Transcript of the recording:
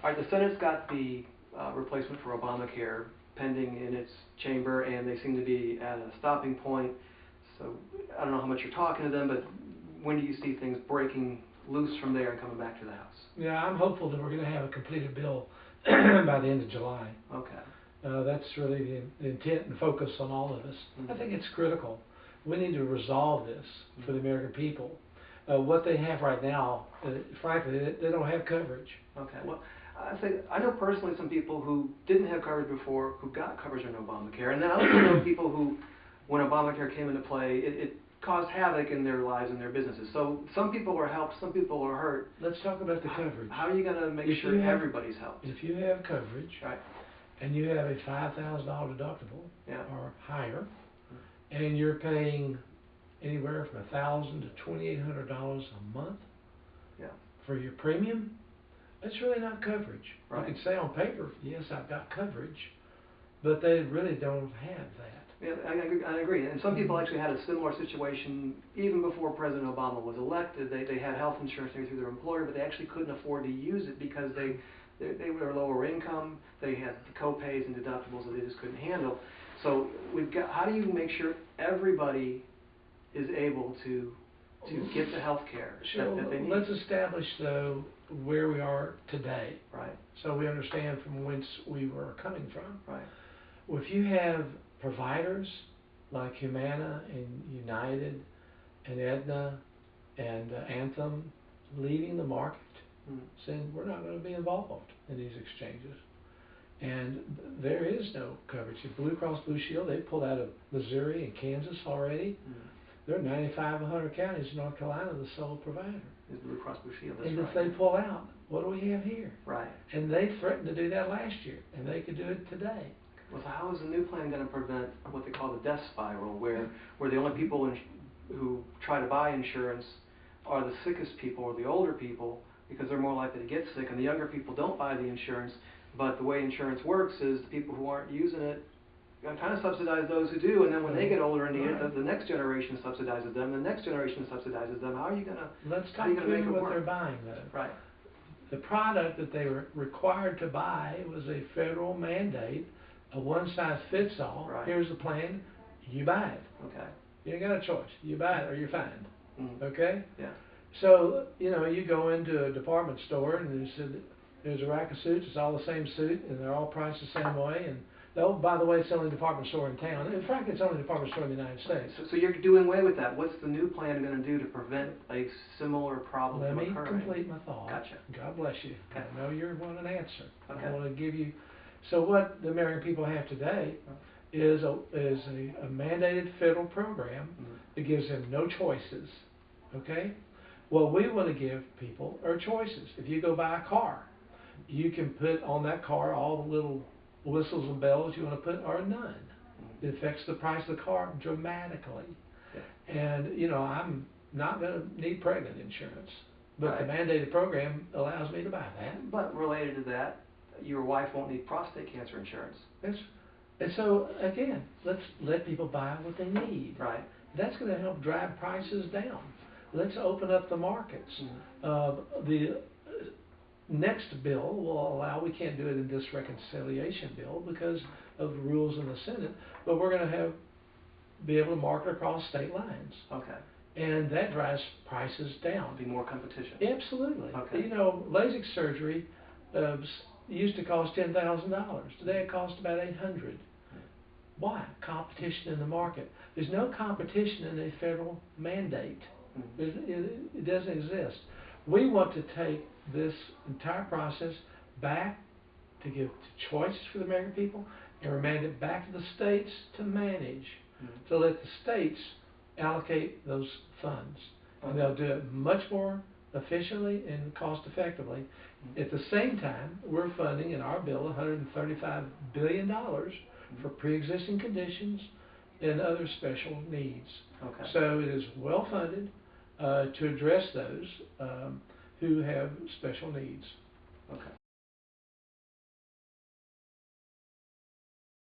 All right, the Senate's got the replacement for Obamacare pending in its chamber, and they seem to be at a stopping point. So I don't know how much you're talking to them, but when do you see things breaking loose from there and coming back to the House? Yeah, I'm hopeful that we're going to have a completed bill by the end of July. Okay. That's really the intent and focus on all of us. Mm-hmm. I think it's critical. We need to resolve this for the American people. What they have right now, frankly, they don't have coverage. Okay. Well, I know personally some people who didn't have coverage before who got coverage on Obamacare, and then I also know people who, when Obamacare came into play, it caused havoc in their lives and their businesses. So some people are helped, some people are hurt. Let's talk about the coverage. How are you going to make sure everybody's helped? If you have coverage, right, and you have a $5,000 deductible or higher, and you're paying anywhere from $1,000 to $2,800 a month for your premium, that's really not coverage. Right. You can say on paper, yes, I've got coverage, but they really don't have that. Yeah, I agree. And some people actually had a similar situation even before President Obama was elected. They had health insurance through their employer, but they actually couldn't afford to use it because they were lower income. They had co-pays and deductibles that they just couldn't handle. So how do you make sure everybody is able to get the health care that they need? Let's establish, though, where we are today. Right. So we understand from whence we were coming from. Right. Well, if you have providers like Humana and United and Aetna and Anthem leaving the market, saying we're not going to be involved in these exchanges, and there is no coverage. If Blue Cross Blue Shield, they pulled out of Missouri and Kansas already. There are 95, 100 counties in North Carolina the sole provider. Is Blue Cross Blue Shield? That's and right. if they pull out, what do we have here? Right. And they threatened to do that last year, and they could do it today. Well, so how is the new plan going to prevent what they call the death spiral, where the only people who try to buy insurance are the sickest people or the older people because they're more likely to get sick, and the younger people don't buy the insurance, but the way insurance works is the people who aren't using it kind of subsidize those who do, and then when they get older and need it, the next generation subsidizes them, the next generation subsidizes them. How are you going to Let's make it work? What they're buying, though. Right. The product that they were required to buy was a federal mandate, a one-size-fits-all. Right. Here's the plan, you buy it. Okay. You ain't got a choice. You buy it or you're fined. Okay? Yeah. So, you go into a department store and there's a rack of suits, it's all the same suit, and they're all priced the same way, and by the way, it's the only department store in town. In fact, it's the only department store in the United States. So you're doing away with that. What's the new plan going to do to prevent a similar problem from occurring? Let me complete my thought. Gotcha. God bless you. Okay. I know you want an answer. Okay. I want to give you. So what the American people have today is a mandated federal program that gives them no choices. Okay? What we want to give people are choices. If you go buy a car, you can put on that car all the little whistles and bells you want to put or none. It affects the price of the car dramatically. And, I'm not going to need pregnant insurance, but the mandated program allows me to buy that. But related to that, your wife won't need prostate cancer insurance. And so, again, let's let people buy what they need. Right. That's going to help drive prices down. Let's open up the markets. The next bill will allow, we can't do it in this reconciliation bill because of the rules in the Senate, but we're going to be able to market across state lines. Okay. And that drives prices down. Be more competition. Absolutely. Okay. LASIK surgery used to cost $10,000. Today it costs about $800. Why? Competition in the market. There's no competition in a federal mandate. It doesn't exist. We want to take this entire process back to give choices for the American people and remand it back to the states to manage. To let the states allocate those funds. And they'll do it much more efficiently and cost effectively. At the same time, we're funding in our bill $135 billion for pre-existing conditions and other special needs. Okay. So it is well funded to address those who have special needs. Okay.